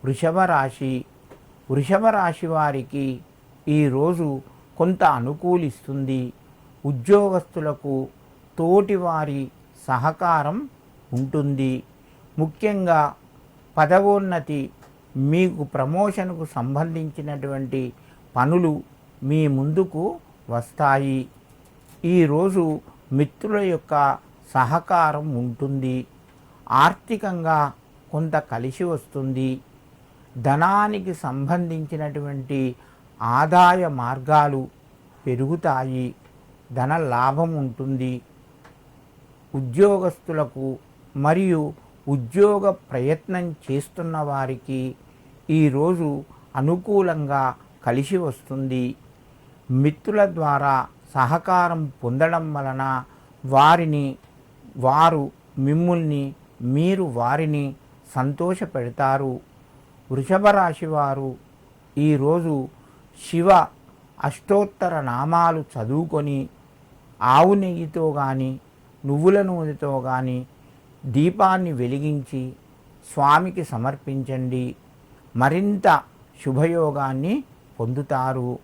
వృషభ రాశి. వృషభ రాశి వారికి ఈరోజు కొంత అనుకూలిస్తుంది. ఉద్యోగస్తులకు తోటివారి సహకారం ఉంటుంది. ముఖ్యంగా పదవోన్నతి, మీకు ప్రమోషన్కు సంబంధించినటువంటి పనులు మీ ముందుకు వస్తాయి. ఈరోజు మిత్రుల యొక్క సహకారం ఉంటుంది. ఆర్థికంగా కొంత కలిసి వస్తుంది. ధనానికి సంబంధించినటువంటి ఆదాయ మార్గాలు పెరుగుతాయి. ధన లాభం ఉంటుంది. ఉద్యోగస్తులకు మరియు ఉద్యోగ ప్రయత్నం చేస్తున్న వారికి ఈరోజు అనుకూలంగా కలిసి వస్తుంది. మిత్రుల ద్వారా సహకారం పొందడం వలన వారు మిమ్ముల్ని, మీరు వారిని సంతోషపెడతారు. వృషభ రాశి వారు ఈరోజు శివ అష్టోత్తర నామాలు చదువుకొని ఆవు నెయ్యితో కానీ నువ్వుల నూనెతో కానీ దీపాన్ని వెలిగించి స్వామికి సమర్పించండి. మరింత శుభయోగాన్ని పొందుతారు.